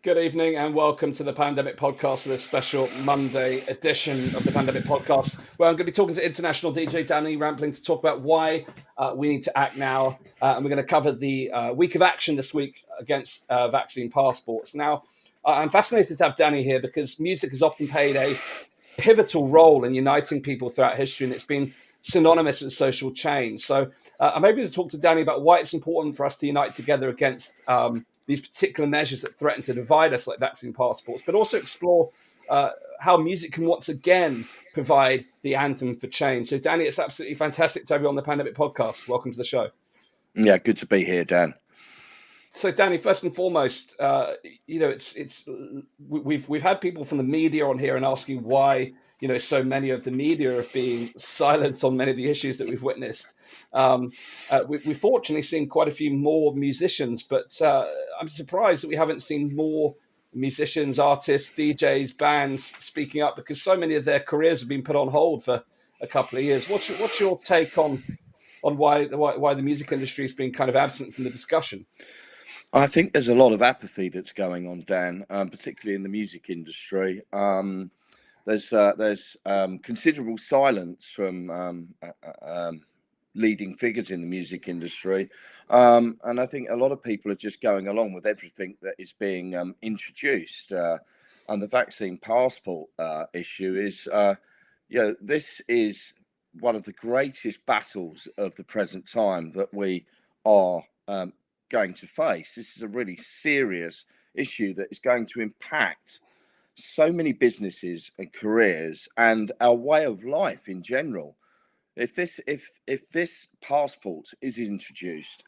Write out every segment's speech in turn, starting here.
Good evening and welcome to the Pandemic Podcast for this special Monday edition of the Pandemic Podcast, where I'm going to be talking to international DJ Danny Rampling to talk about why we need to act now. And we're going to cover the week of action this week against vaccine passports. Now, I'm fascinated to have Danny here because music has often played a pivotal role in uniting people throughout history, and it's been synonymous with social change. So I'm hoping to talk to Danny about why it's important for us to unite together against these particular measures that threaten to divide us, like vaccine passports, but also explore how music can once again provide the anthem for change. So, Danny, it's absolutely fantastic to have you on the Pandemic Podcast. Welcome to the show. Yeah, good to be here, Dan. So, Danny, first and foremost, we've had people from the media on here and asking why so many of the media have been silent on many of the issues that we've witnessed. We've fortunately seen quite a few more musicians, but I'm surprised that we haven't seen more musicians, artists, DJs, bands speaking up because so many of their careers have been put on hold for a couple of years. What's your take on why the music industry has been kind of absent from the discussion? I think there's a lot of apathy that's going on, Dan, particularly in the music industry. There's considerable silence from leading figures in the music industry, and I think a lot of people are just going along with everything that is being introduced. And the vaccine passport issue is, this is one of the greatest battles of the present time that we are going to face. This is a really serious issue that is going to impact so many businesses and careers and our way of life in general. If this passport is introduced,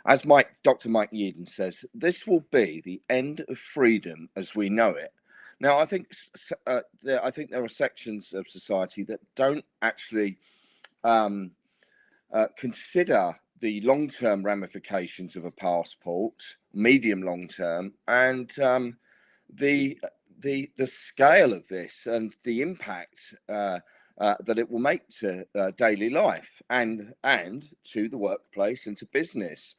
as Dr. Mike Yeadon says, this will be the end of freedom as we know it. Now, I think there are sections of society that don't actually consider the long-term ramifications of a passport, medium long-term, and the scale of this and the impact that it will make to daily life and to the workplace and to business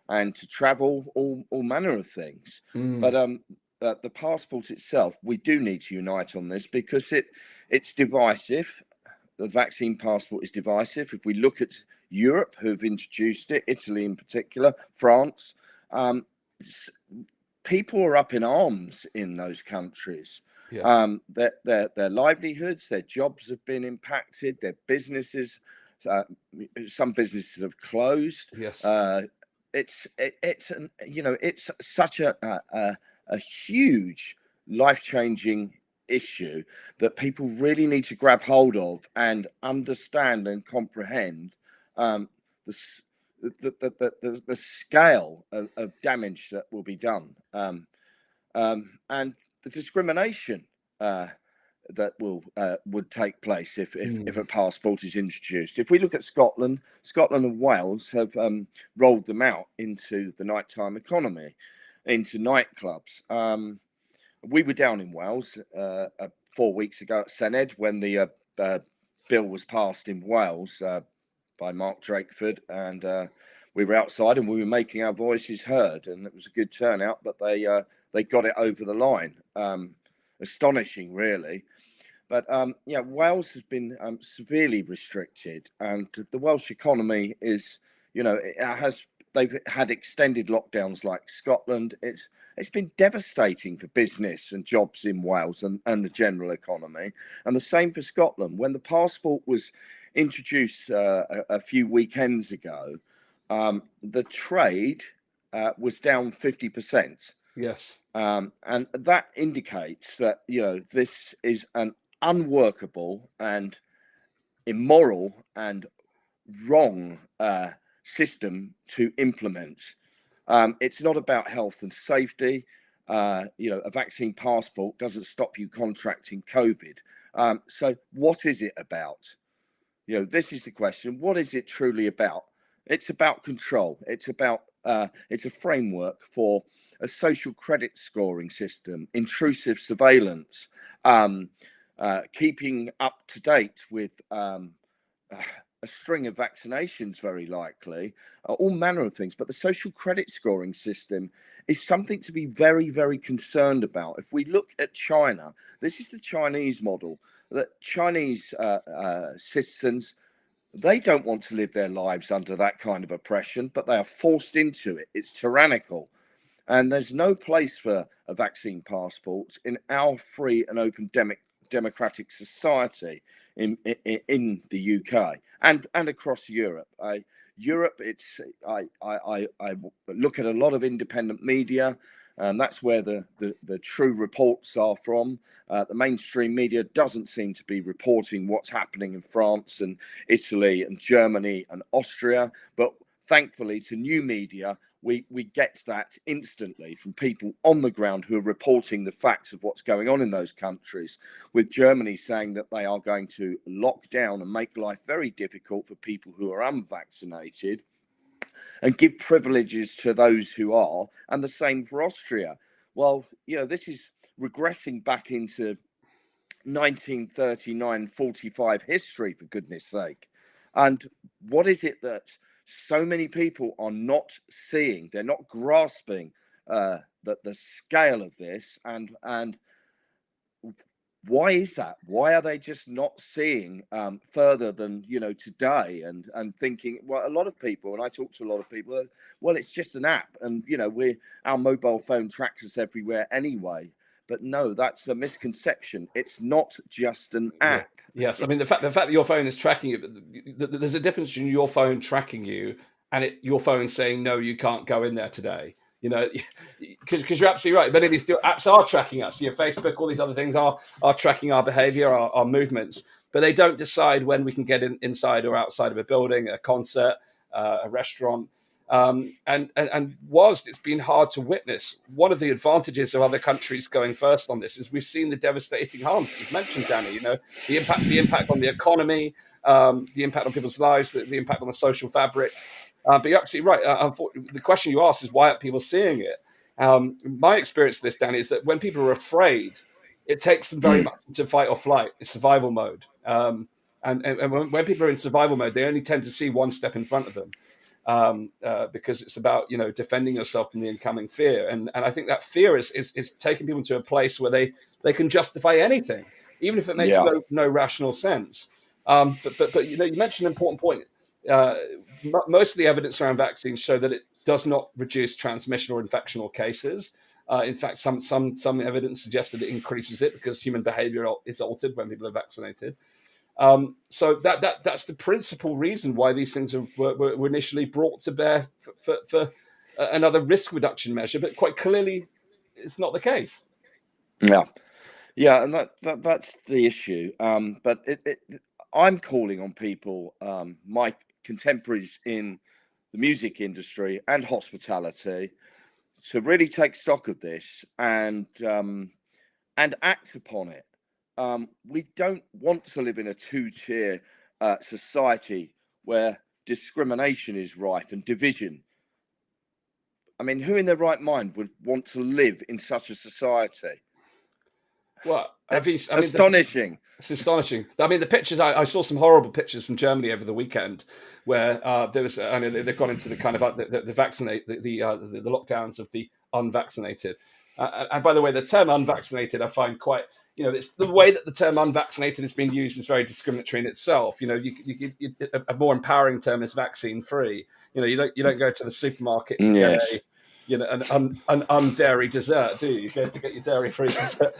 and to travel, all manner of things. But the passport itself, we do need to unite on this because it's divisive. The vaccine passport is divisive. If we look at Europe, who've introduced it, Italy in particular, France, people are up in arms in those countries. Yes. Their livelihoods, their jobs have been impacted. Their businesses, some businesses have closed. Yes. It's such a huge life-changing issue that people really need to grab hold of and understand and comprehend the scale of damage that will be done, and the discrimination that would take place if a passport is introduced. If we look at Scotland and Wales have rolled them out into the nighttime economy, into nightclubs. We were down in Wales 4 weeks ago at Senedd when the bill was passed in Wales by Mark Drakeford, and we were outside and we were making our voices heard, and it was a good turnout. But they got it over the line. Astonishing, really. But Wales has been severely restricted, and the Welsh economy is, they've had extended lockdowns like Scotland. It's been devastating for business and jobs in Wales and the general economy. And the same for Scotland. When the passport was introduced a few weekends ago, the trade was down 50%. Yes. And that indicates that, this is an unworkable and immoral and wrong system to implement. It's not about health and safety. A vaccine passport doesn't stop you contracting COVID. So what is it about? This is the question. What is it truly about? It's about control. It's a framework for a social credit scoring system, intrusive surveillance, keeping up to date with a string of vaccinations, very likely, all manner of things. But the social credit scoring system is something to be very, very concerned about. If we look at China, this is the Chinese model, that Chinese citizens, they don't want to live their lives under that kind of oppression, but they are forced into it. It's tyrannical. And there's no place for a vaccine passport in our free and open democratic society in the UK and across Europe. Europe, I look at a lot of independent media, and that's where the true reports are from. The mainstream media doesn't seem to be reporting what's happening in France and Italy and Germany and Austria, but thankfully to new media, we get that instantly from people on the ground who are reporting the facts of what's going on in those countries, with Germany saying that they are going to lock down and make life very difficult for people who are unvaccinated and give privileges to those who are, and the same for Austria. Well, this is regressing back into 1939-45 history, for goodness sake. And what is it that so many people are not seeing? They're not grasping that the scale of this, and why is that? Why are they just not seeing further than today, and thinking? Well, a lot of people, and I talk to a lot of people, well, it's just an app, and our mobile phone tracks us everywhere anyway. But no, that's a misconception. It's not just an app. Yes, I mean the fact that your phone is tracking you. There's a difference between your phone tracking you and your phone saying no, you can't go in there today. Because you're absolutely right. Many of these apps are tracking us. Facebook, all these other things are tracking our behavior, our movements, but they don't decide when we can get inside or outside of a building, a concert, a restaurant. And whilst it's been hard to witness, one of the advantages of other countries going first on this is we've seen the devastating harms that you've mentioned, Danny. The impact on the economy, the impact on people's lives, the impact on the social fabric. But you're absolutely right. The question you asked is why aren't people seeing it? My experience of this, Danny, is that when people are afraid, it takes them very much into fight or flight, survival mode. And when people are in survival mode, they only tend to see one step in front of them. Because it's about defending yourself from the incoming fear, and I think that fear is taking people to a place where they can justify anything, even if it makes no rational sense. But you mentioned an important point. Most of the evidence around vaccines show that it does not reduce transmission or infectional cases. In fact, some evidence suggests that it increases it because human behavior is altered when people are vaccinated. So that's the principal reason why these things were initially brought to bear for another risk reduction measure, but quite clearly it's not the case. Yeah, and that's the issue. But I'm calling on people, my contemporaries in the music industry and hospitality, to really take stock of this and act upon it. We don't want to live in a two-tier society where discrimination is rife and division. I mean, who in their right mind would want to live in such a society? Well, it's astonishing. It's astonishing. I mean, the pictures, I saw some horrible pictures from Germany over the weekend where there was, I mean, they've gone into the kind of the lockdowns of the unvaccinated. And by the way, the term unvaccinated, I find quite, it's the way that the term unvaccinated has been used is very discriminatory in itself. A more empowering term is vaccine free. You don't go to the supermarket to get an undairy dessert, do you? You go to get your dairy free dessert.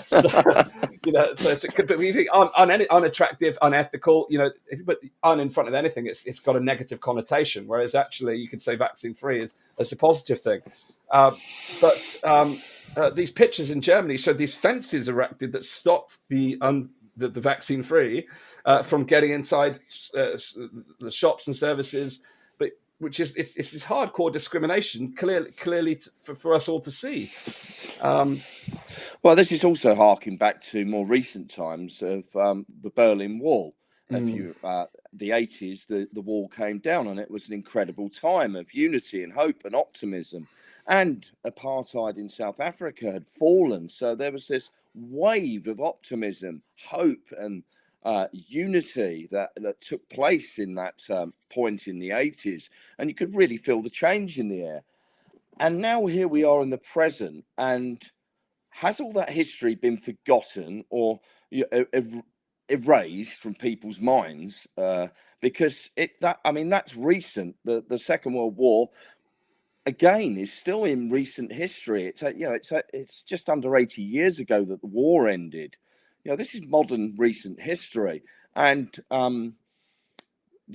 So it could be unattractive, unethical. If you put un in front of anything, it's got a negative connotation. Whereas actually, you could say vaccine free is a positive thing. But these pictures in Germany showed these fences erected that stopped the vaccine free from getting inside the shops and services, but which is it's this hardcore discrimination clearly for us all to see. Well, this is also harking back to more recent times of the Berlin Wall. The 80s, the wall came down, and it was an incredible time of unity and hope and optimism. And apartheid in South Africa had fallen, so there was this wave of optimism, hope, and unity that took place in that point in the 80s, and you could really feel the change in the air. And now here we are in the present, and has all that history been forgotten or erased from people's minds? Because that's recent. The Second World War again is still in recent history. It's just under 80 years ago that the war ended. This is modern recent history, and the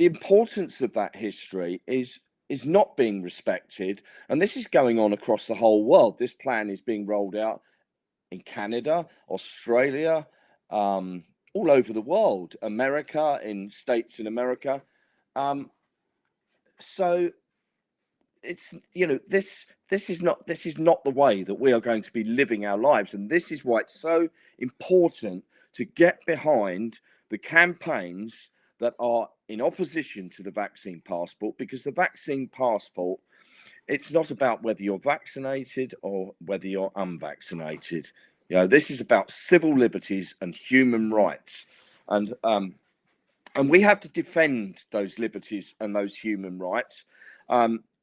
importance of that history is not being respected, and this is going on across the whole world. This plan is being rolled out in Canada, Australia, all over the world, America, in states in America. So it's this is not the way that we are going to be living our lives, and this is why it's so important to get behind the campaigns that are in opposition to the vaccine passport, because the vaccine passport, it's not about whether you're vaccinated or whether you're unvaccinated. This is about civil liberties and human rights, and we have to defend those liberties and those human rights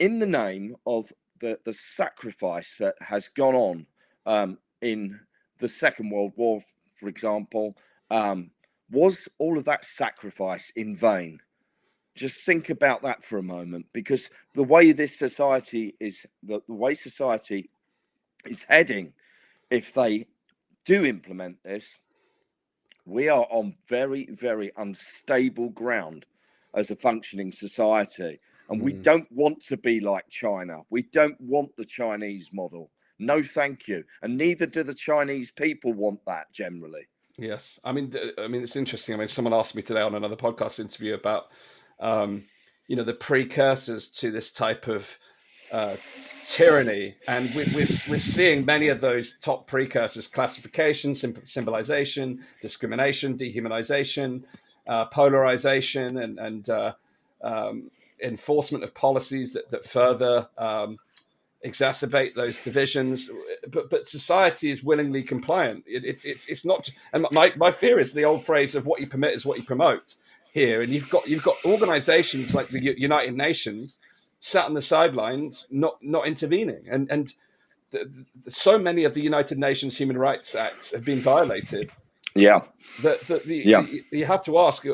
in the name of the sacrifice that has gone on in the Second World War, for example. Was all of that sacrifice in vain? Just think about that for a moment, because the way this society is, the way society is heading, if they do implement this, we are on very, very unstable ground as a functioning society. And we don't want to be like China. We don't want the Chinese model. No, thank you. And neither do the Chinese people want that generally. Yes. I mean, it's interesting. I mean, someone asked me today on another podcast interview about, the precursors to this type of tyranny, and we're seeing many of those top precursors: classification, symbolization, discrimination, dehumanization, polarization, and enforcement of policies that further exacerbate those divisions. But society is willingly compliant. It's not. And my fear is the old phrase of what you permit is what you promote here. And you've got organizations like the United Nations sat on the sidelines, not intervening, and so many of the United Nations Human Rights Acts have been violated. Yeah, you have to ask,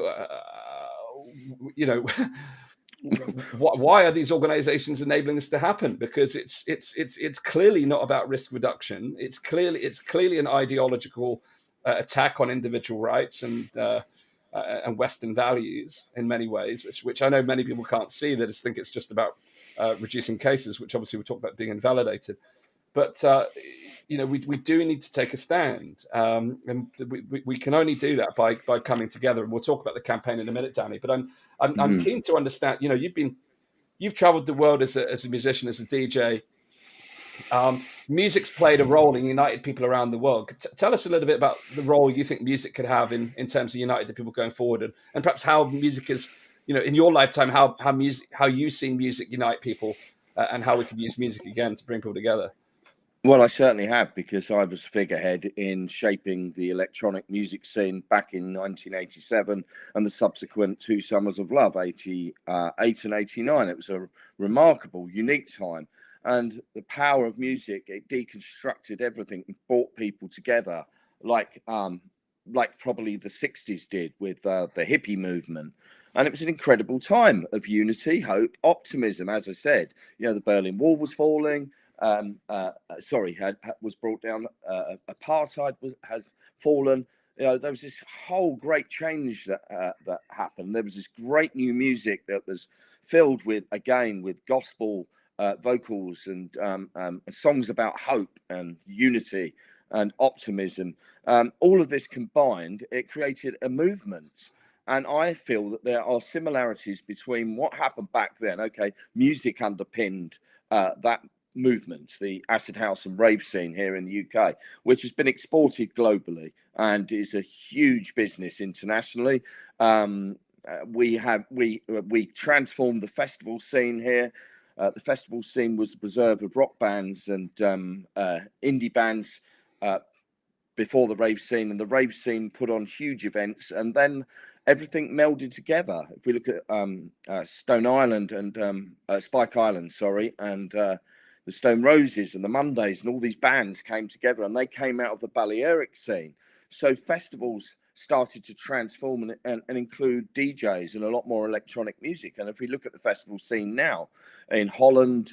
why are these organizations enabling this to happen? Because it's clearly not about risk reduction. It's clearly an ideological attack on individual rights and Western values in many ways, which I know many people can't see. They just think it's just about reducing cases, which obviously we talk about being invalidated. But we do need to take a stand, and we can only do that by coming together. And we'll talk about the campaign in a minute, Danny. But I'm keen to understand. You've traveled the world as a musician, as a DJ. Music's played a role in united people around the world. Tell us a little bit about the role you think music could have in terms of uniting the people going forward, and perhaps how music is, in your lifetime, how you see music unite people, and how we could use music again to bring people together. Well, I certainly have, because I was a figurehead in shaping the electronic music scene back in 1987 and the subsequent two summers of love, 88 and 89. It was a remarkable, unique time. And the power of music, it deconstructed everything and brought people together like probably the 60s did with the hippie movement. And it was an incredible time of unity, hope, optimism. As I said, the Berlin Wall was falling. Was brought down. Apartheid has fallen. There was this whole great change that happened. There was this great new music that was filled with gospel vocals and songs about hope and unity and optimism. All of this combined, it created a movement. And I feel that there are similarities between what happened back then. Okay, music underpinned that movement, the acid house and rave scene here in the UK, which has been exported globally and is a huge business internationally. We transformed the festival scene here. The festival scene was the preserve of rock bands and indie bands before the rave scene, and the rave scene put on huge events, and then everything melded together. If we look at Stone Island and Spike Island, sorry, and the Stone Roses and the Mondays, and all these bands came together, and they came out of the Balearic scene. So festivals started to transform and include DJs and a lot more electronic music. And if we look at the festival scene now in Holland,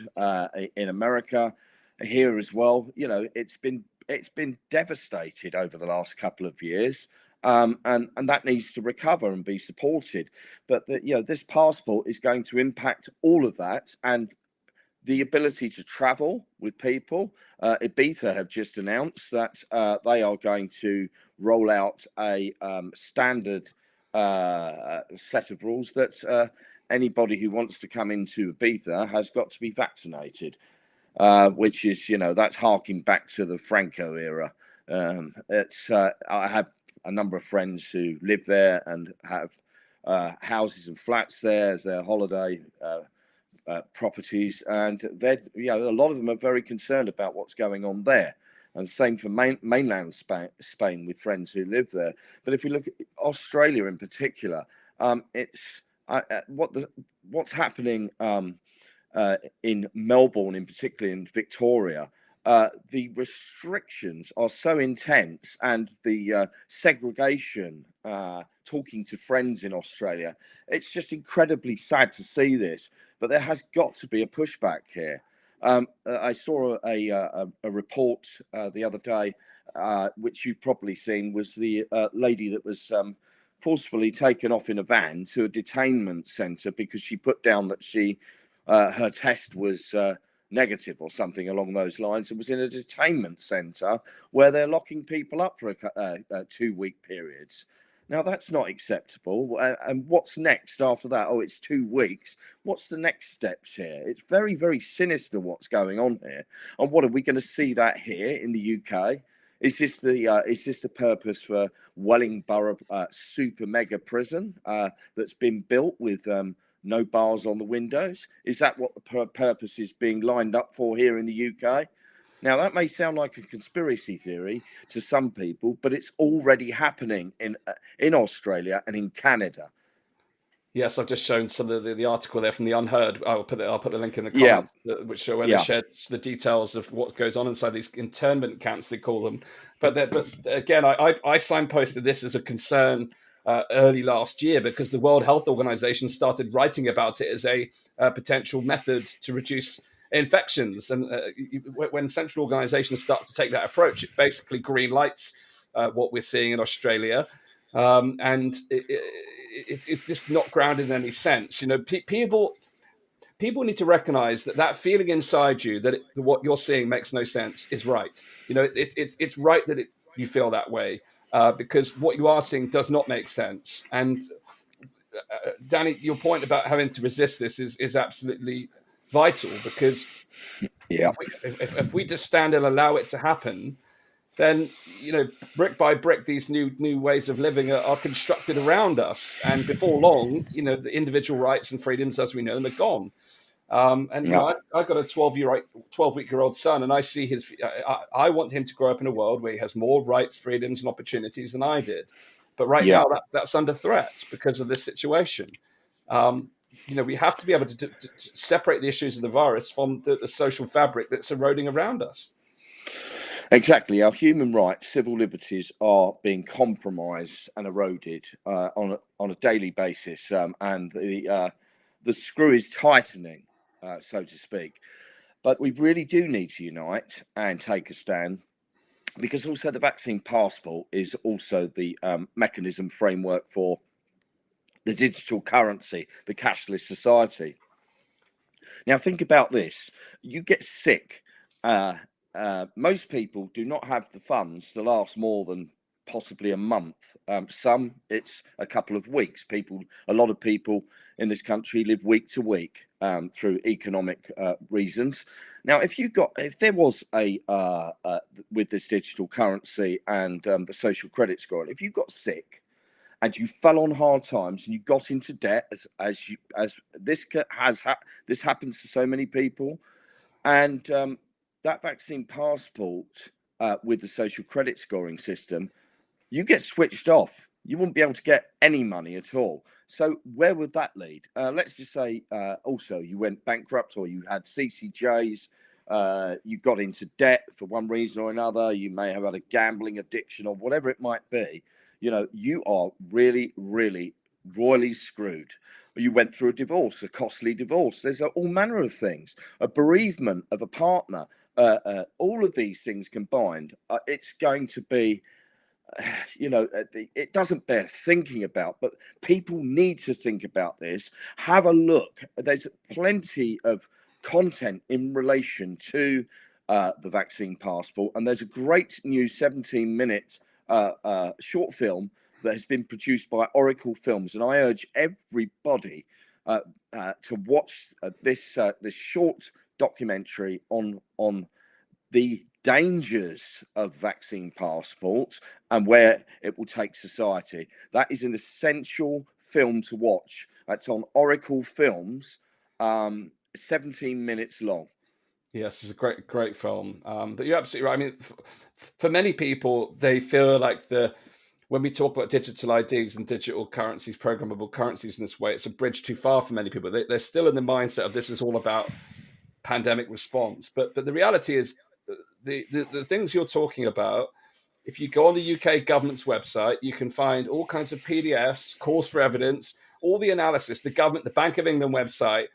in America, here as well, you know, it's been devastated over the last couple of years. And that needs to recover and be supported. But you know, this passport is going to impact all of that, and the ability to travel with people. Ibiza have just announced that they are going to roll out a standard set of rules that anybody who wants to come into Ibiza has got to be vaccinated, which is, you know, that's harking back to the Franco era. I have a number of friends who live there and have houses and flats there as their holiday properties, and you know, a lot of them are very concerned about what's going on there, and same for mainland Spain with friends who live there. But if you look at Australia in particular, it's what's happening in Melbourne, in particular in Victoria. The restrictions are so intense, and the segregation, talking to friends in Australia, it's just incredibly sad to see this, but there has got to be a pushback here. I saw a report the other day, which you've probably seen, was the lady that was forcefully taken off in a van to a detainment centre because she put down that her test was negative or something along those lines, and was in a detainment centre where they're locking people up for 2-week periods. Now, that's not acceptable. And what's next after that? Oh, it's 2 weeks. What's the next steps here? It's very, very sinister what's going on here. And what are we going to see that here in the UK? Is this the purpose for Wellingborough super mega prison that's been built with no bars on the windows? Is that what the purpose is being lined up for here in the UK? Now, that may sound like a conspiracy theory to some people, but it's already happening in Australia and in Canada. Yes, I've just shown some of the article there from the Unheard. I'll put the link in the comments, which show where they shared the details of what goes on inside these internment camps, they call them. But again, I signposted this as a concern early last year because the World Health Organization started writing about it as a potential method to reduce infections. And when central organizations start to take that approach, it basically green lights what we're seeing in Australia. And it's just not grounded in any sense. You know, people need to recognize that feeling inside you that what you're seeing makes no sense is right. You know, it's right that you feel that way because what you are seeing does not make sense. And Danny, your point about having to resist this is absolutely vital, because if we just stand and allow it to happen, then, you know, brick by brick, these new ways of living are constructed around us, and before long, you know, the individual rights and freedoms as we know them are gone. And you know, I've got a 12-week-old son, and I see I want him to grow up in a world where he has more rights, freedoms, and opportunities than I did. But right now, that's under threat because of this situation. You know, we have to be able to separate the issues of the virus from the social fabric that's eroding around us. Exactly. Our human rights, civil liberties are being compromised and eroded on a daily basis, and the screw is tightening, so to speak. But we really do need to unite and take a stand, because also the vaccine passport is also the mechanism framework for the digital currency, the cashless society. Now, think about this. You get sick. Most people do not have the funds to last more than possibly a month. Some, it's a couple of weeks. A lot of people in this country live week to week through economic reasons. Now, if there was with this digital currency and the social credit score, if you got sick and you fell on hard times and you got into debt, as this happens to so many people, and that vaccine passport with the social credit scoring system, you get switched off. You wouldn't be able to get any money at all. So where would that lead? Let's just say also you went bankrupt, or you had CCJs, you got into debt for one reason or another. You may have had a gambling addiction or whatever it might be. You are really, really royally screwed. You went through a divorce, a costly divorce. There's all manner of things, a bereavement of a partner. All of these things combined, it's going to be, it doesn't bear thinking about, but people need to think about this. Have a look. There's plenty of content in relation to the vaccine passport, and there's a great new 17-minute short film that has been produced by Oracle Films, and I urge everybody to watch this short documentary on the dangers of vaccine passports and where it will take society. That is an essential film to watch. It's on Oracle Films, 17 minutes long. Yes, it's a great film. But you're absolutely right. I mean, for many people, they feel like when we talk about digital IDs and digital currencies, programmable currencies in this way, it's a bridge too far for many people. They're still in the mindset of this is all about pandemic response. But the reality is, the things you're talking about, if you go on the UK government's website, you can find all kinds of PDFs, calls for evidence, all the analysis, the government, the Bank of England website.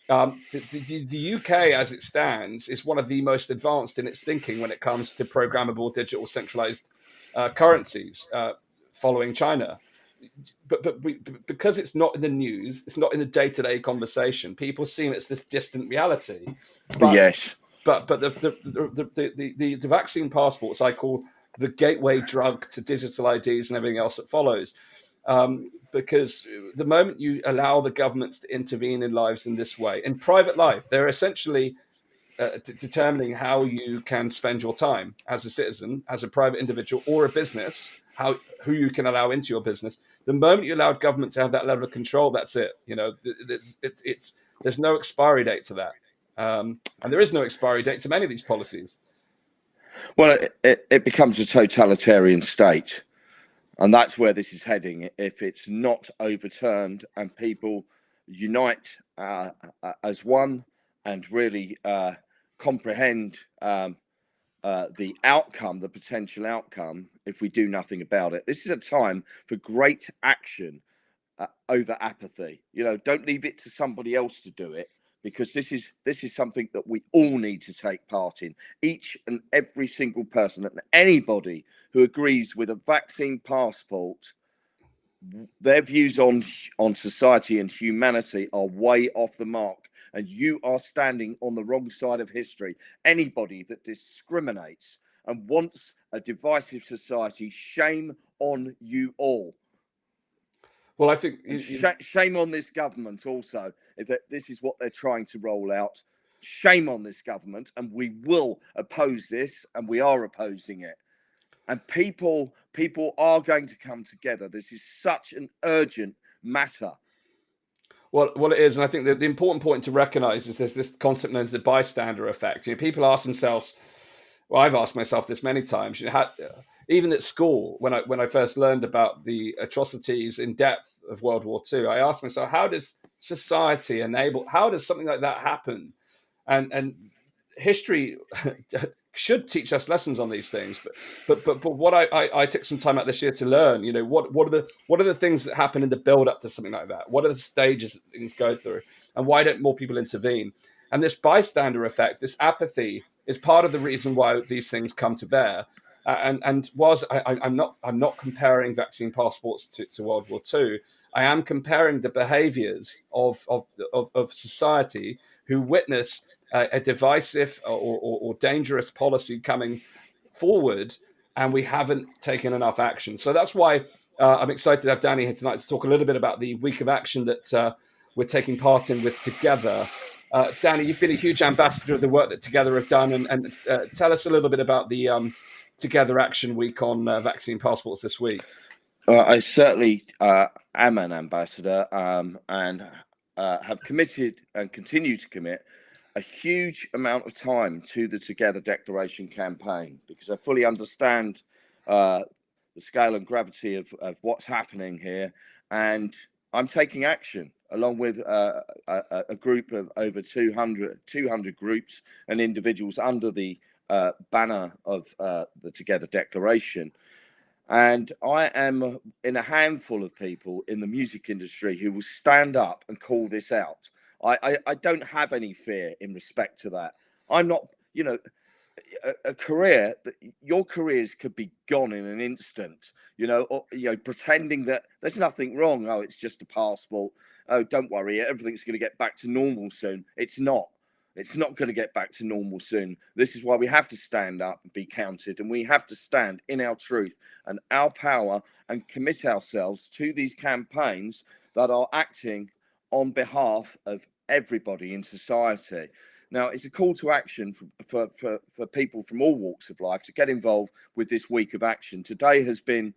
The UK, as it stands, is one of the most advanced in its thinking when it comes to programmable digital centralized currencies, following China. But because it's not in the news, it's not in the day-to-day conversation. People see it as this distant reality. But, yes. But the vaccine passports I call the gateway drug to digital IDs and everything else that follows. Because the moment you allow the governments to intervene in lives in this way, in private life, they're essentially determining how you can spend your time as a citizen, as a private individual, or a business, who you can allow into your business. The moment you allow government to have that level of control, that's it. There's no expiry date to that. And there is no expiry date to many of these policies. Well, it becomes a totalitarian state. And that's where this is heading. If it's not overturned and people unite as one and really comprehend the outcome, the potential outcome, if we do nothing about it. This is a time for great action over apathy. Don't leave it to somebody else to do it, because this is something that we all need to take part in. Each and every single person, and anybody who agrees with a vaccine passport, their views on society and humanity are way off the mark, and you are standing on the wrong side of history. Anybody that discriminates and wants a divisive society, shame on you all. Well, I think shame on this government also, if this is what they're trying to roll out. Shame on this government, and we will oppose this, and we are opposing it. And people are going to come together. This is such an urgent matter. Well, it is, and I think the important point to recognise is there's this concept known as the bystander effect. People ask themselves. Well, I've asked myself this many times. Even at school, when I first learned about the atrocities in depth of World War II, I asked myself, how does society how does something like that happen? And history should teach us lessons on these things. But what I took some time out this year to learn, what are the things that happen in the build up to something like that? What are the stages that things go through, and why don't more people intervene? And this bystander effect, this apathy, is part of the reason why these things come to bear. And I'm not comparing vaccine passports to World War II. I am comparing the behaviours of society who witness a divisive or dangerous policy coming forward, and we haven't taken enough action. So that's why I'm excited to have Danny here tonight to talk a little bit about the week of action that we're taking part in with Together. Danny, you've been a huge ambassador of the work that Together have done, and tell us a little bit about the Together Action Week on vaccine passports this week. I certainly am an ambassador, and have committed and continue to commit a huge amount of time to the Together Declaration campaign, because I fully understand the scale and gravity of what's happening here. And I'm taking action along with a group of over 200 groups and individuals under the banner of the Together Declaration. And I am in a handful of people in the music industry who will stand up and call this out. I don't have any fear in respect to that. I'm not, a career that your careers could be gone in an instant, or, pretending that there's nothing wrong. Oh, it's just a passport. Oh, don't worry, everything's going to get back to normal soon. It's not. It's not going to get back to normal soon. This is why we have to stand up and be counted, and we have to stand in our truth and our power and commit ourselves to these campaigns that are acting on behalf of everybody in society. Now, it's a call to action for people from all walks of life to get involved with this week of action. Today has been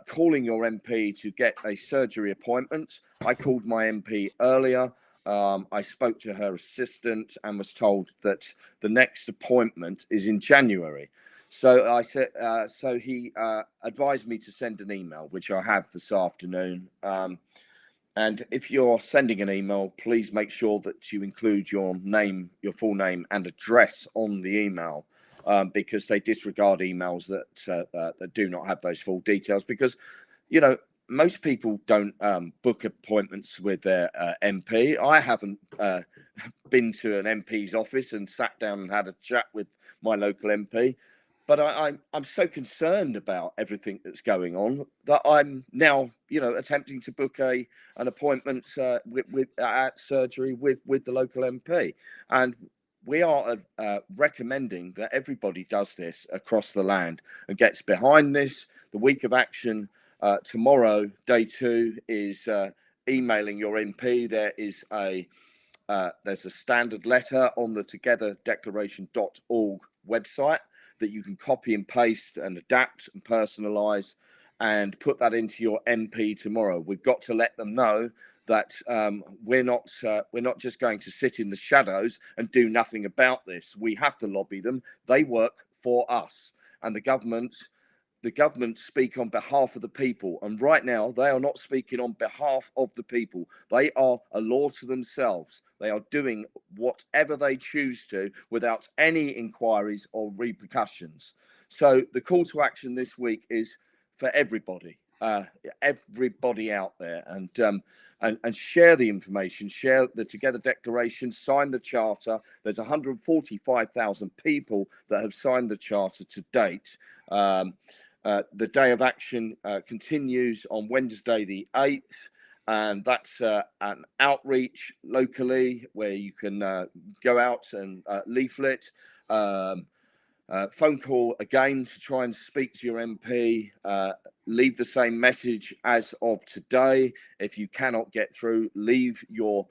calling your MP to get a surgery appointment. I called my MP earlier. I spoke to her assistant and was told that the next appointment is in January. So I said, so he advised me to send an email, which I have this afternoon. And if you're sending an email, please make sure that you include your name, your full name and address on the email, because they disregard emails that do not have those full details. Because, most people don't book appointments with their MP. I haven't been to an MP's office and sat down and had a chat with my local MP. But I'm so concerned about everything that's going on that I'm now, attempting to book an appointment with at surgery with the local MP. And we are recommending that everybody does this across the land and gets behind this. The week of action tomorrow, day 2, is emailing your MP. There's a standard letter on the togetherdeclaration.org website that you can copy and paste and adapt and personalize and put that into your MP tomorrow. We've got to let them know that we're not just going to sit in the shadows and do nothing about this. We have to lobby them. They work for us, and the government speak on behalf of the people. And right now, they are not speaking on behalf of the people. They are a law to themselves. They are doing whatever they choose to without any inquiries or repercussions. So the call to action this week is for everybody out there, and share the information, share the Together Declaration, sign the charter. There's 145,000 people that have signed the charter to date. The day of action continues on Wednesday the 8th, and that's an outreach locally where you can go out and leaflet, phone call again to try and speak to your MP, leave the same message as of today. If you cannot get through, leave your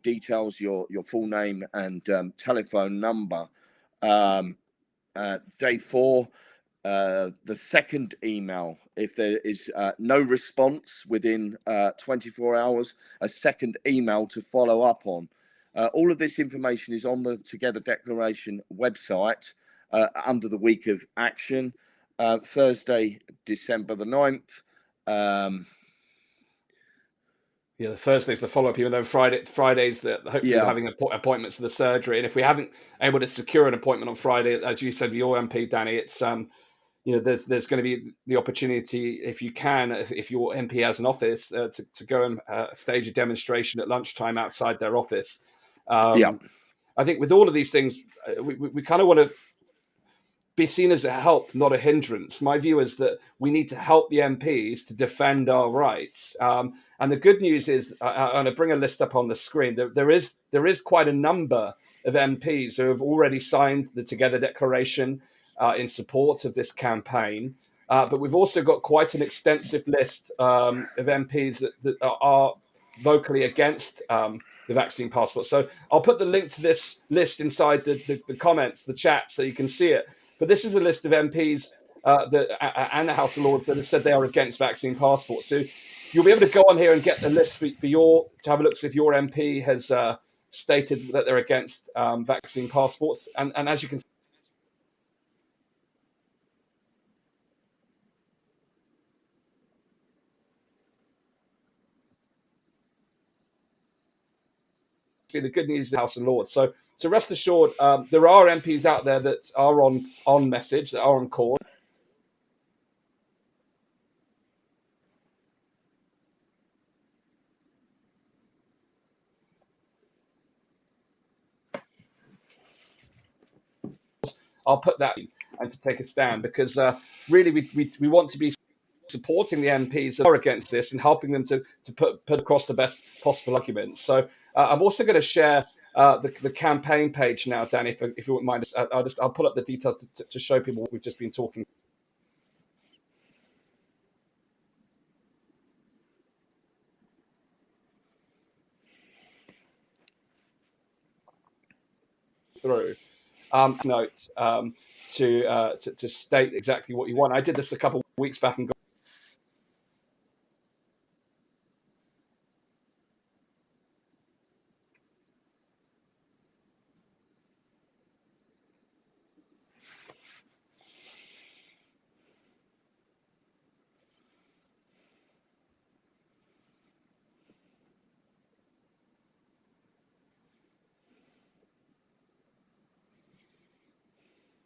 details, your full name and telephone number. Day 4, the second email, if there is no response within 24 hours, a second email to follow up on. All of this information is on the Together Declaration website under the week of action, Thursday, December the 9th. The Thursday's the follow-up, even though Friday's hopefully we're having appointments to the surgery. And if we haven't able to secure an appointment on Friday, as you said, your MP, Danny, it's there's going to be the opportunity, if you can, if your MP has an office, to go and stage a demonstration at lunchtime outside their office. I think with all of these things, we kind of want to be seen as a help, not a hindrance. My view is that we need to help the MPs to defend our rights. And the good news is, I'm going to bring a list up on the screen. There is quite a number of MPs who have already signed the Together Declaration in support of this campaign. But we've also got quite an extensive list of MPs that are vocally against the vaccine passport. So I'll put the link to this list inside the comments, the chat, so you can see it. But this is a list of MPs and the House of Lords that have said they are against vaccine passports. So you'll be able to go on here and get the list to have a look, see if your MP has stated that they're against vaccine passports. And as you can see, the good news is the House of Lords. So rest assured, there are MPs out there that are on message, that are on call. I'll put that in and to take a stand, because really we want to be supporting the MPs that are against this and helping them to put across the best possible arguments. So I'm also going to share the campaign page now, Danny, if you wouldn't mind. I'll pull up the details to show people what we've just been talking through. Note to state exactly what you want. I did this a couple of weeks back and got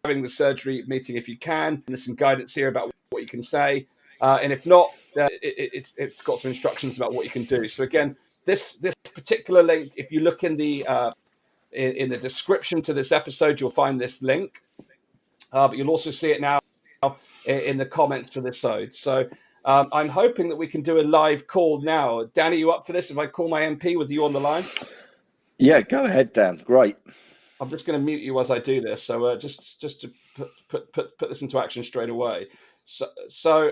having the surgery meeting if you can. And there's some guidance here about what you can say, and if not, it's got some instructions about what you can do. So again, this particular link, if you look in the description to this episode, you'll find this link, but you'll also see it now in the comments for this episode. So I'm hoping that we can do a live call now. Danny, you up for this? If I call my MP with you on the line? Yeah, go ahead, Dan. Great. I'm just going to mute you as I do this. So just to put this into action straight away. So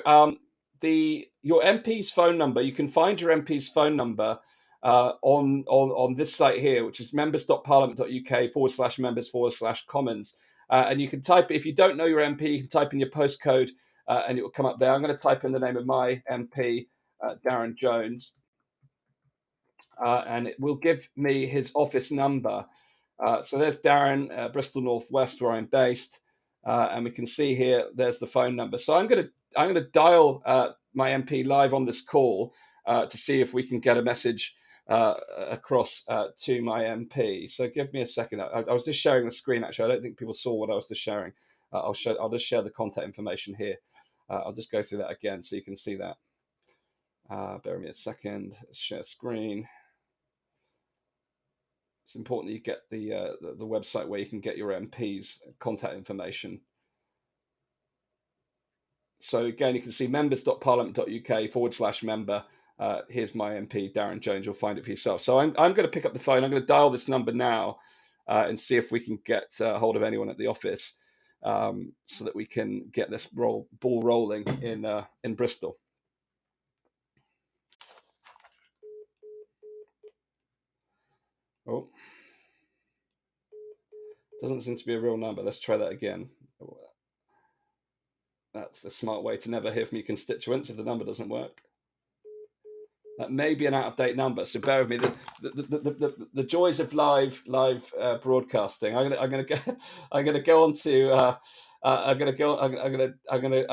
your MP's phone number, you can find your MP's phone number on this site here, which is members.parliament.uk/members/commons. And you can type, if you don't know your MP, you can type in your postcode and it will come up there. I'm going to type in the name of my MP, Darren Jones, and it will give me his office number. So there's Darren, Bristol Northwest, where I'm based, and we can see here there's the phone number. So I'm going to dial my MP live on this call to see if we can get a message across to my MP. So give me a second. I was just sharing the screen. Actually, I don't think people saw what I was just sharing. I'll just share the contact information here. I'll just go through that again so you can see that. Bear with me a second. Share screen. It's important that you get the website where you can get your MP's contact information. So again, you can see members.parliament.uk/member. Here's my MP, Darren Jones. You'll find it for yourself. So I'm going to pick up the phone. I'm going to dial this number now and see if we can get hold of anyone at the office so that we can get this ball rolling in Bristol. Oh. Doesn't seem to be a real number. Let's try that again. That's the smart way to never hear from your constituents if the number doesn't work. That may be an out-of-date number, so bear with me. The joys of live broadcasting. I'm gonna go on to. I'm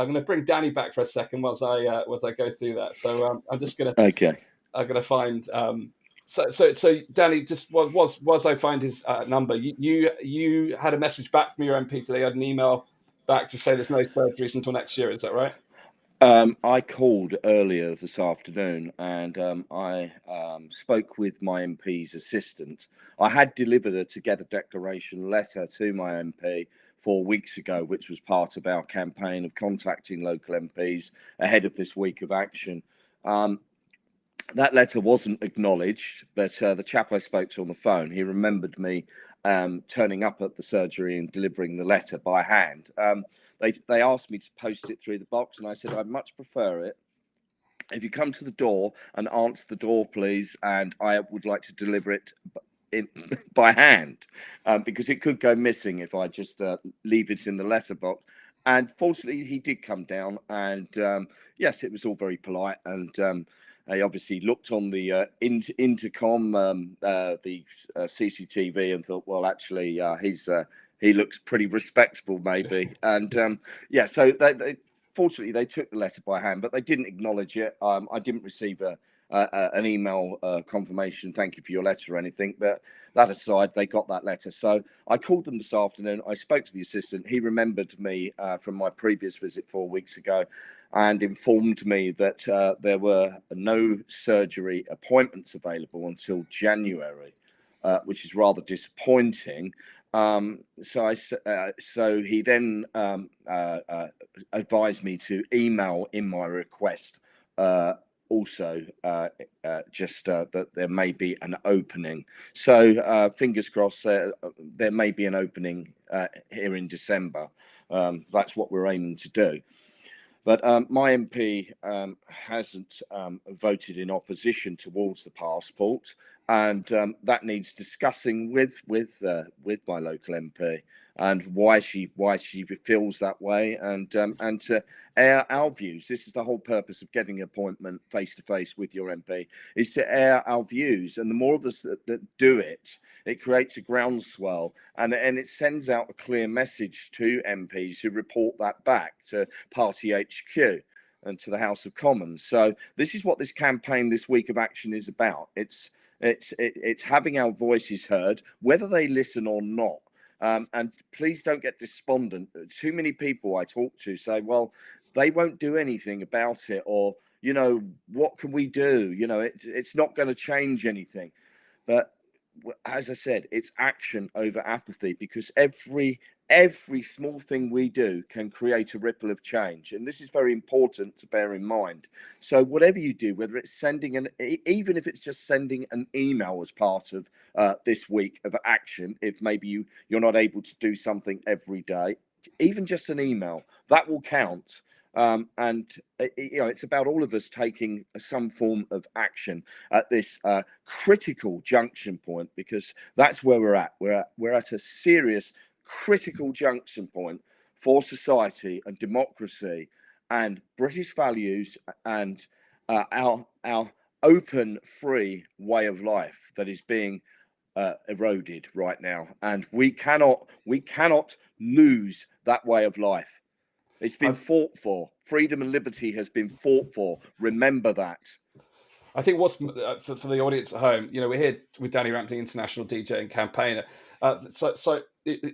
gonna bring Danny back for a second whilst I go through that. So I'm just gonna. Okay. I'm gonna find. So Danny, just was I find his number. You had a message back from your MP today. You had an email back to say there's no surgeries until next year. Is that right? I called earlier this afternoon and I spoke with my MP's assistant. I had delivered a Together Declaration letter to my MP 4 weeks ago, which was part of our campaign of contacting local MPs ahead of this week of action. That letter wasn't acknowledged, but the chap I spoke to on the phone, he remembered me turning up at the surgery and delivering the letter by hand. They asked me to post it through the box, and I said I'd much prefer it if you come to the door and answer the door, please, and I would like to deliver it by hand, because it could go missing if I just leave it in the letterbox. And fortunately, he did come down, and yes, it was all very polite, and He obviously looked on the intercom, the CCTV, and thought, well, actually, he looks pretty respectable, maybe. And so they fortunately they took the letter by hand, but they didn't acknowledge it. I didn't receive an email confirmation, thank you for your letter or anything, but that aside, they got that letter. So I called them this afternoon. I spoke to the assistant. He remembered me from my previous visit 4 weeks ago and informed me that there were no surgery appointments available until January, which is rather disappointing. So he then advised me to email in my request also just that there may be an opening. So fingers crossed there may be an opening here in December. That's what we're aiming to do. But my MP hasn't voted in opposition towards the passport, and that needs discussing with my local MP and why she feels that way, and to air our views. This is the whole purpose of getting an appointment face to face with your MP, is to air our views. And the more of us that do it, it creates a groundswell, and it sends out a clear message to MPs who report that back to Party HQ and to the House of Commons. So this is what this campaign, this week of action, is about. It's having our voices heard, whether they listen or not. And please don't get despondent. Too many people I talk to say, well, they won't do anything about it, or, you know, what can we do? You know, it's not going to change anything. But as I said, it's action over apathy, because every small thing we do can create a ripple of change. And this is very important to bear in mind. So whatever you do, whether it's sending even if it's just sending an email as part of this week of action, if maybe you're not able to do something every day, even just an email, that will count. And you know, it's about all of us taking some form of action at this critical junction point, because that's where we're at. We're at a serious critical junction point for society and democracy and British values and our open, free way of life that is being eroded right now, and we cannot lose that way of life. It's been fought for. Freedom and liberty has been fought for. Remember that. I think what's for the audience at home, you know, we're here with Danny Rampling, international DJ and campaigner. So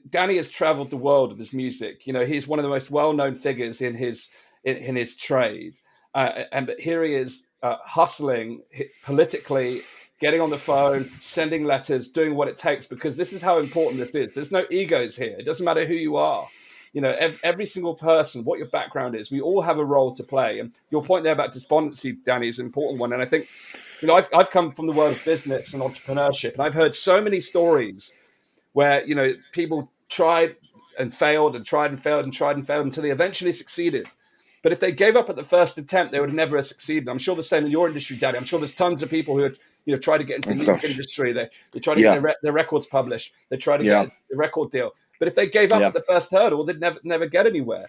Danny has travelled the world with his music. You know, he's one of the most well-known figures in his trade, but here he is hustling politically, getting on the phone, sending letters, doing what it takes, because this is how important this is. There's no egos here. It doesn't matter who you are. You know, every single person, what your background is, we all have a role to play. And your point there about despondency, Danny, is an important one. And I think, you know, I've come from the world of business and entrepreneurship, and I've heard so many stories where, you know, people tried and failed and tried and failed and tried and failed until they eventually succeeded. But if they gave up at the first attempt, they would have never succeeded. I'm sure the same in your industry, Danny. I'm sure there's tons of people who, you know, try to get into the music industry. They try to get their records published. They try to get a record deal. But if they gave up at the first hurdle, they'd never get anywhere.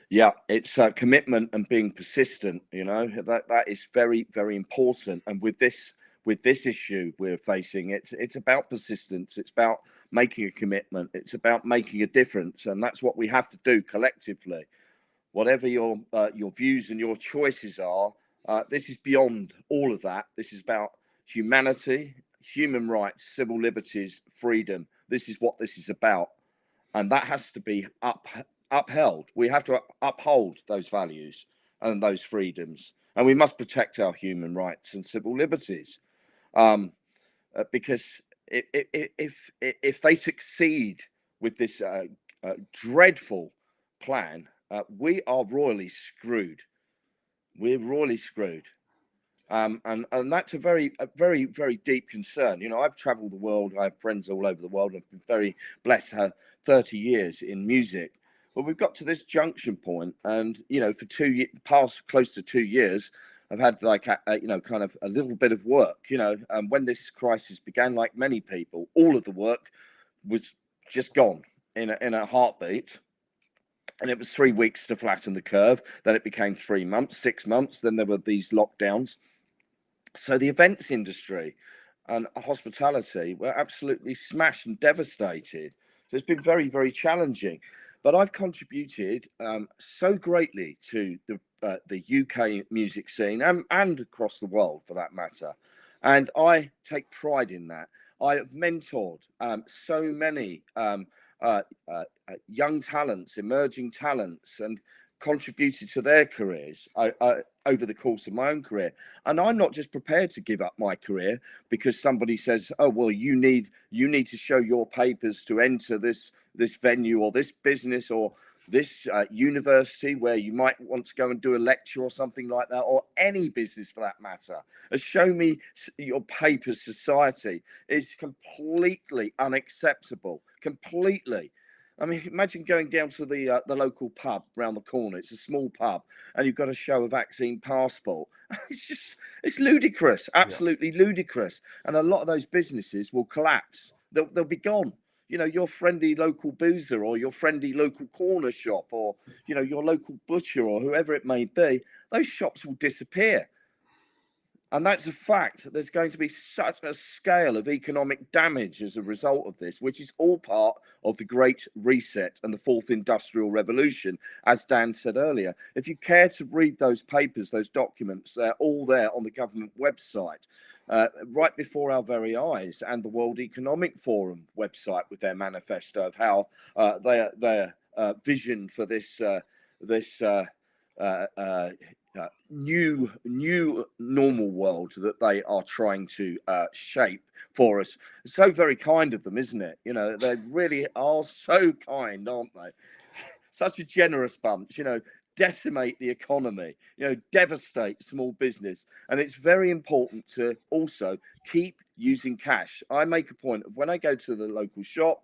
Yeah, it's commitment and being persistent. You know, that is very, very important. And with this issue we're facing, it's about persistence. It's about making a commitment. It's about making a difference, and that's what we have to do collectively. Whatever your views and your choices are, this is beyond all of that. This is about humanity, human rights, civil liberties, freedom. This is what this is about. And that has to be upheld. We have to uphold those values and those freedoms. And we must protect our human rights and civil liberties. Because if they succeed with this dreadful plan, we are royally screwed. We're royally screwed. And that's a very, very deep concern. You know, I've traveled the world. I have friends all over the world. I've been very blessed to have 30 years in music. But we've got to this junction point, and, you know, for past close to 2 years, I've had like, you know, kind of a little bit of work, you know, when this crisis began, like many people, all of the work was just gone in a heartbeat. And it was 3 weeks to flatten the curve. Then it became 3 months, 6 months. Then there were these lockdowns. So the events industry and hospitality were absolutely smashed and devastated. So it's been very, very challenging. But I've contributed so greatly to the UK music scene and across the world for that matter. And I take pride in that. I have mentored so many young talents, emerging talents, and contributed to their careers over the course of my own career. And I'm not just prepared to give up my career because somebody says, "Oh, well, you need to show your papers to enter this venue or this business or this university where you might want to go and do a lecture or something like that, or any business for that matter. Show me your papers society is completely unacceptable. Completely. I mean, imagine going down to the local pub round the corner. It's a small pub, and you've got to show a vaccine passport. It's ludicrous, absolutely ludicrous. And a lot of those businesses will collapse. They'll be gone. You know, your friendly local boozer or your friendly local corner shop or, you know, your local butcher or whoever it may be, those shops will disappear. And that's a fact. There's going to be such a scale of economic damage as a result of this, which is all part of the Great Reset and the Fourth Industrial Revolution, as Dan said earlier. If you care to read those papers, those documents, they're all there on the government website, right before our very eyes, and the World Economic Forum website with their manifesto of how their vision for this new normal world that they are trying to shape for us. It's so very kind of them, isn't it? You know, they really are so kind, aren't they? Such a generous bunch, you know, decimate the economy, you know, devastate small business. And it's very important to also keep using cash. I make a point of when I go to the local shop,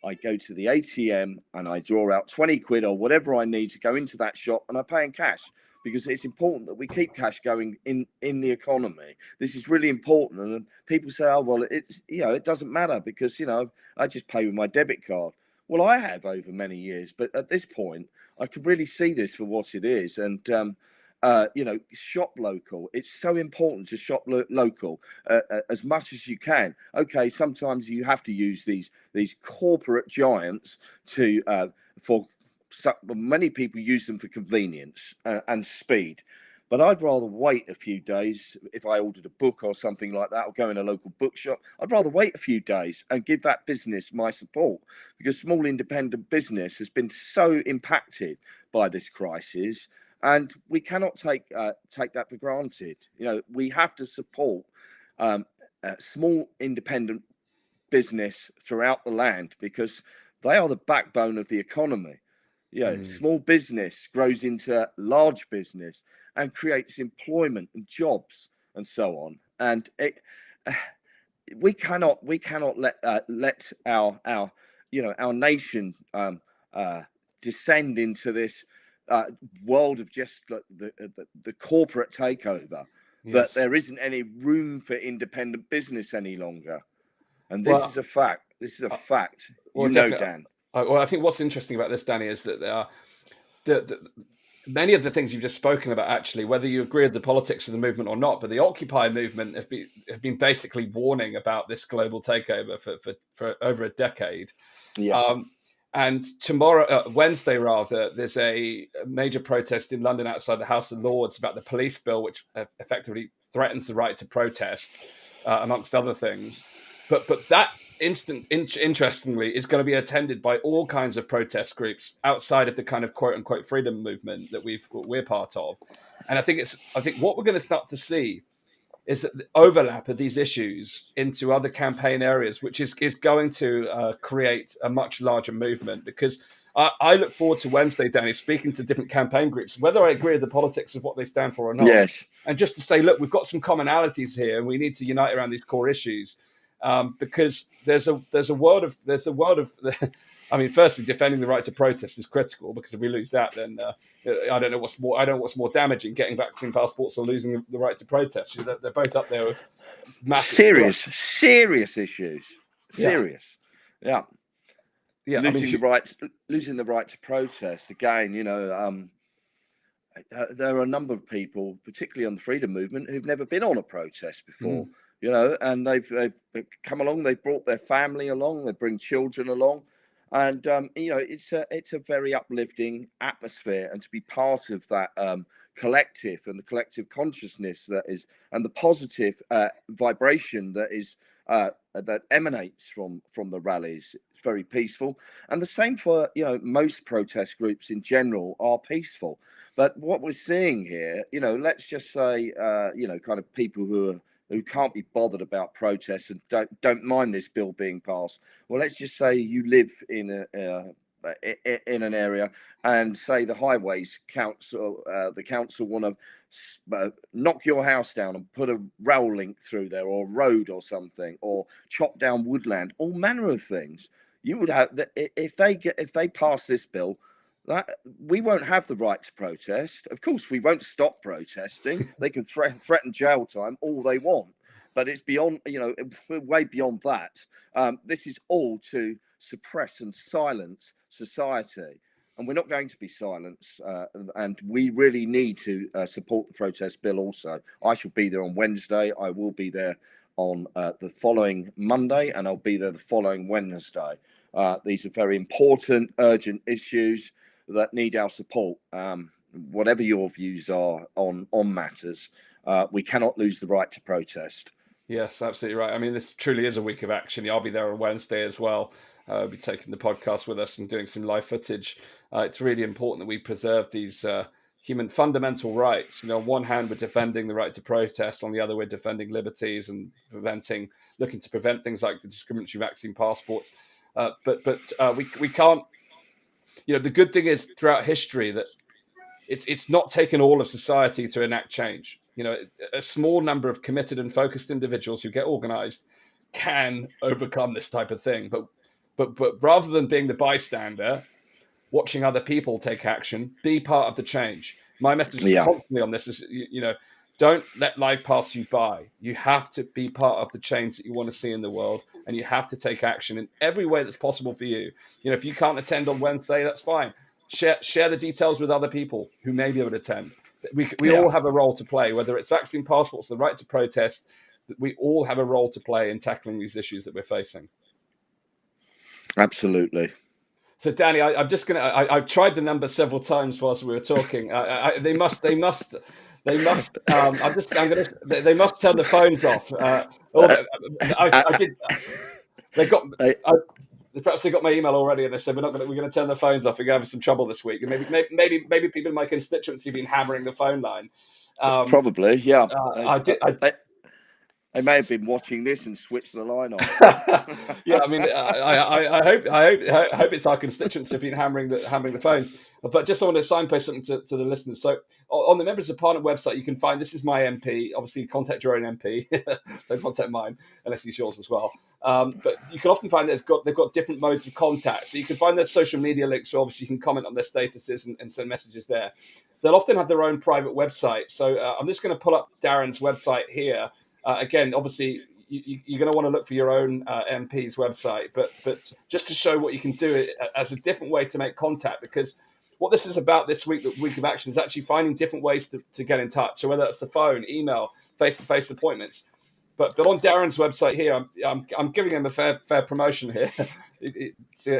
I go to the ATM and I draw out 20 quid or whatever I need to go into that shop, and I pay in cash, because it's important that we keep cash going in the economy. This is really important. And people say, oh, well, it's, you know, it doesn't matter because, you know, I just pay with my debit card. Well, I have over many years, but at this point, I can really see this for what it is. And, you know, shop local. It's so important to shop local as much as you can. Okay, sometimes you have to use these corporate giants to for many people use them for convenience and speed. But I'd rather wait a few days if I ordered a book or something like that, or go in a local bookshop. I'd rather wait a few days and give that business my support, because small independent business has been so impacted by this crisis, and we cannot take that for granted. You know, we have to support small independent business throughout the land, because they are the backbone of the economy. You know, small business grows into large business and creates employment and jobs and so on. And we cannot let our you know, our nation descend into this world of just the corporate takeover. Yes. That there isn't any room for independent business any longer. And this is a fact. This is a fact. Well, you know, Dan. Well, I think what's interesting about this, Danny, is that there are many of the things you've just spoken about, actually, whether you agree with the politics of the movement or not, but the Occupy movement have been basically warning about this global takeover for over a decade. Yeah. And tomorrow, Wednesday rather, there's a major protest in London outside the House of Lords about the police bill, which effectively threatens the right to protest, amongst other things. But that interestingly, is going to be attended by all kinds of protest groups outside of the kind of quote unquote freedom movement that we're part of. And I think what we're going to start to see is that the overlap of these issues into other campaign areas, which is going to create a much larger movement. Because I look forward to Wednesday, Danny, speaking to different campaign groups, whether I agree with the politics of what they stand for or not. Yes. And just to say, look, we've got some commonalities here, and we need to unite around these core issues. Because there's a world of I mean, firstly, defending the right to protest is critical, because if we lose that, then I don't know what's more damaging: getting vaccine passports or losing the right to protest. They're both up there with massive serious issues. Serious, yeah. Losing the right to protest again. You know, there are a number of people, particularly on the freedom movement, who've never been on a protest before, Mm. and they've come along, they've brought their family along, they bring children along. And it's a very uplifting atmosphere, and to be part of that collective and the collective consciousness that is, and the positive vibration that emanates from the rallies. It's very peaceful, and the same for most protest groups in general are peaceful. But what we're seeing here, let's just say, kind of people who can't be bothered about protests and don't mind this bill being passed. Well, let's just say you live in an area, and say the highways council, the council want to knock your house down and put a rail link through there, or a road or something, or chop down woodland, all manner of things. You would have that if they pass this bill, that we won't have the right to protest. Of course, we won't stop protesting. They can threaten jail time all they want, but it's beyond, we're way beyond that. This is all to suppress and silence society, and we're not going to be silenced. And we really need to support the protest bill. Also, I shall be there on Wednesday. I will be there on the following Monday, and I'll be there the following Wednesday. These are very important, urgent issues that need our support. Whatever your views are on matters, we cannot lose the right to protest. Yes, absolutely right. I mean, this truly is a week of action. I'll be there on Wednesday as well. I'll be taking the podcast with us and doing some live footage. It's really important that we preserve these human fundamental rights. On one hand, we're defending the right to protest. On the other, we're defending liberties and looking to prevent things like the discriminatory vaccine passports. But we can't. The good thing is throughout history that it's not taken all of society to enact change. A small number of committed and focused individuals who get organized can overcome this type of thing. But rather than being the bystander, watching other people take action, be part of the change. My message constantly on this is, don't let life pass you by. You have to be part of the change that you want to see in the world, and you have to take action in every way that's possible for you. If you can't attend on Wednesday, that's fine. Share the details with other people who may be able to attend. We all have a role to play, whether it's vaccine passports, the right to protest. We all have a role to play in tackling these issues that we're facing. Absolutely. So, Danny, I'm just going to. I've tried the number several times whilst we were talking. They must. They must turn the phones off. I did. They got. Perhaps they got my email already, and they said we're going to turn the phones off. We're going to have some trouble this week, and maybe people in my constituency have been hammering the phone line. Probably, yeah. I They may have been watching this and switched the line off. Yeah, I mean, I hope it's our constituents who've been hammering the phones. But just I want to signpost something to the listeners. So on the Members of Parliament website, you can find, this is my MP. Obviously, contact your own MP. Don't contact mine unless he's yours as well. But you can often find that they've got different modes of contact. So you can find their social media links, where obviously you can comment on their statuses and send messages there. They'll often have their own private website. So I'm just going to pull up Darren's website here. Again, obviously, you're going to want to look for your own MP's website, but just to show what you can do as a different way to make contact, because what this is about this week, the week of action, is actually finding different ways to get in touch. So whether it's the phone, email, face-to-face appointments. But on Darren's website here, I'm giving him a fair promotion here. It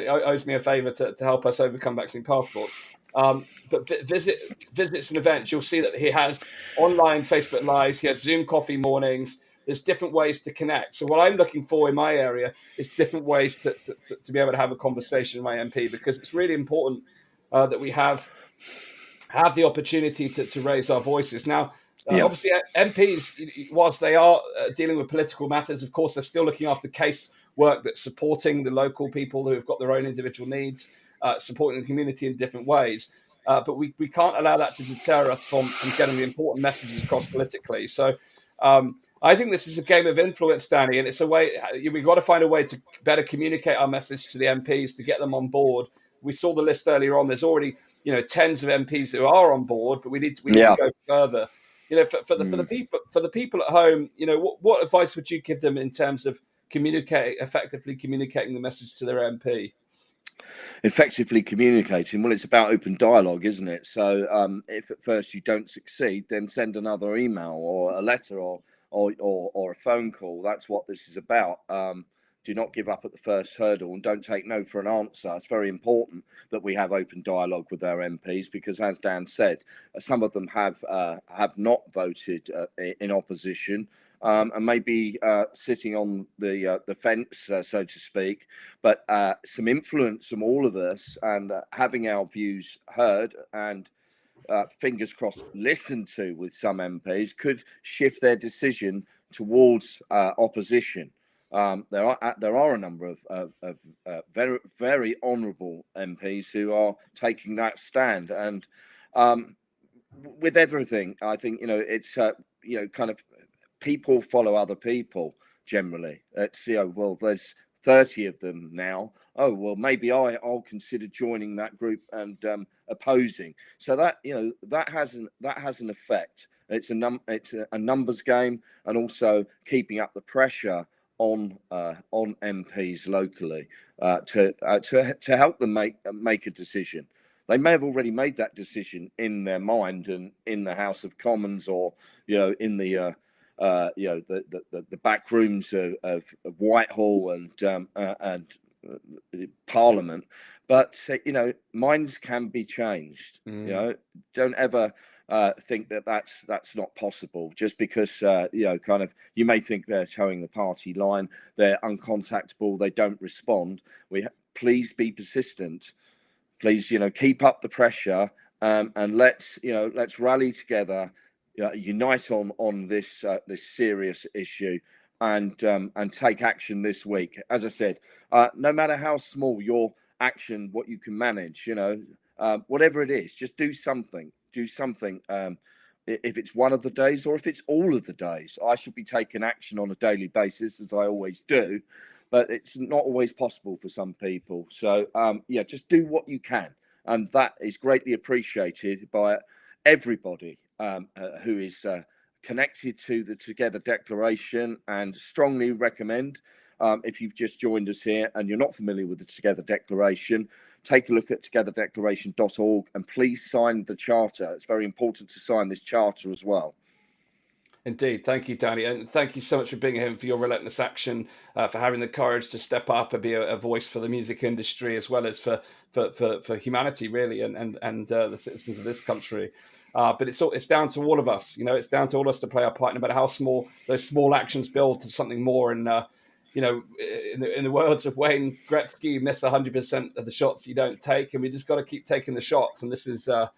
owes me a favour to help us overcome vaccine passports. But visits and events, you'll see that he has online Facebook Lives, he has Zoom coffee mornings. There's different ways to connect. So what I'm looking for in my area is different ways to be able to have a conversation with my MP, because it's really important that we have the opportunity to raise our voices. Now, obviously, MPs, whilst they are dealing with political matters, of course, they're still looking after case work that's supporting the local people who have got their own individual needs, supporting the community in different ways. But we can't allow that to deter us from getting the important messages across politically. So I think this is a game of influence, Danny, and it's a way we've got to find a way to better communicate our message to the MPs to get them on board. We saw the list earlier on. There's already tens of MPs who are on board, but we need to go further. For the people at home, what advice would you give them in terms of effectively communicating the message to their MP? effectively communicating. Well, it's about open dialogue, isn't it? So if at first you don't succeed, then send another email or a letter or a phone call. That's what this is about. Do not give up at the first hurdle, and don't take no for an answer. It's very important that we have open dialogue with our MPs, because, as Dan said, some of them have not voted in opposition, and maybe sitting on the fence, so to speak. But some influence from all of us, and having our views heard and fingers crossed listened to with some MPs, could shift their decision towards opposition. There are a number of very, very honourable MPs who are taking that stand, and with everything, I think it's kind of people follow other people generally. It's well, there's 30 of them now. Oh well, maybe I'll consider joining that group and opposing. So that that has an effect. It's a numbers game, and also keeping up the pressure on MPs locally to help them make a decision. They may have already made that decision in their mind and in the House of Commons, or in the the back rooms of Whitehall and Parliament. But minds can be changed. Don't ever think that that's not possible, just because kind of you may think they're towing the party line, they're uncontactable, they don't respond. Please be persistent. Please keep up the pressure, and let's rally together, unite on this serious issue, and take action this week. As I said, no matter how small your action, what you can manage, whatever it is, just do something. If it's one of the days, or if it's all of the days. I should be taking action on a daily basis, as I always do, but it's not always possible for some people. So just do what you can, and that is greatly appreciated by everybody who is connected to the Together Declaration, and strongly recommend, if you've just joined us here and you're not familiar with the Together Declaration, take a look at togetherdeclaration.org, and please sign the charter. It's very important to sign this charter as well. Indeed. Thank you, Danny. And thank you so much for being here and for your relentless action, for having the courage to step up and be a voice for the music industry, as well as for humanity, really, and the citizens of this country. But it's down to all of us. It's down to all of us to play our part, no matter how small those small actions build to something more. And in the words of Wayne Gretzky, you miss 100% of the shots you don't take, and we just got to keep taking the shots. And this is a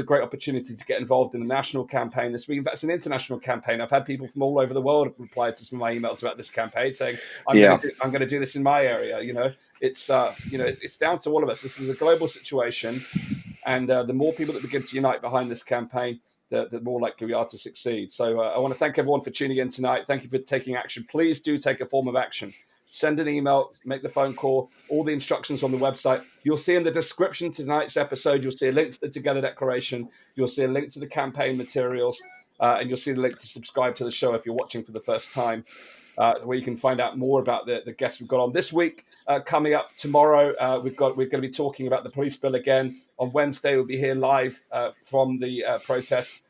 great opportunity to get involved in a national campaign this week. In fact, it's an international campaign. I've had people from all over the world reply to some of my emails about this campaign, saying, "I'm going to do this in my area." It's down to all of us. This is a global situation, and the more people that begin to unite behind this campaign, the more likely we are to succeed. So I want to thank everyone for tuning in tonight. Thank you for taking action. Please do take a form of action. Send an email, make the phone call, all the instructions on the website. You'll see in the description to tonight's episode, you'll see a link to the Together Declaration. You'll see a link to the campaign materials, and you'll see the link to subscribe to the show if you're watching for the first time, where you can find out more about the guests we've got on this week. Coming up tomorrow, we're going to be talking about the police bill again. On Wednesday, we'll be here live from the protest.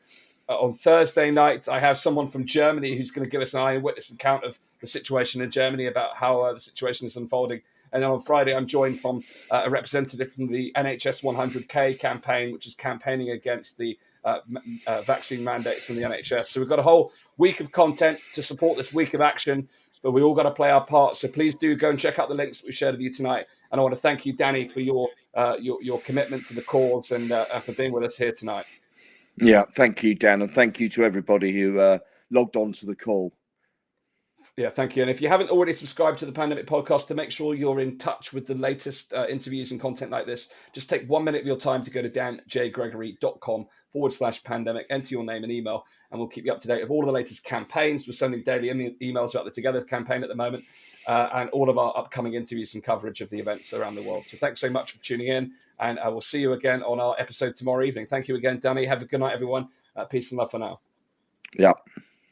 On Thursday night, I have someone from Germany who's going to give us an eyewitness account of the situation in Germany, about how the situation is unfolding. And then on Friday, I'm joined from a representative from the NHS 100K campaign, which is campaigning against the vaccine mandates in the NHS. So we've got a whole week of content to support this week of action, but we all got to play our part. So please do go and check out the links that we shared with you tonight. And I want to thank you, Danny, for your commitment to the cause and for being with us here tonight. Yeah, thank you, Dan, and thank you to everybody who logged on to the call. Yeah, thank you. And if you haven't already subscribed to the Pandemic Podcast, to make sure you're in touch with the latest interviews and content like this, just take 1 minute of your time to go to danjgregory.com/pandemic, enter your name and email, and we'll keep you up to date with all of the latest campaigns. We're sending daily emails about the Together campaign at the moment, and all of our upcoming interviews and coverage of the events around the world. So thanks very much for tuning in, and I will see you again on our episode tomorrow evening. Thank you again, Danny. Have a good night, everyone. Peace and love for now. Yeah.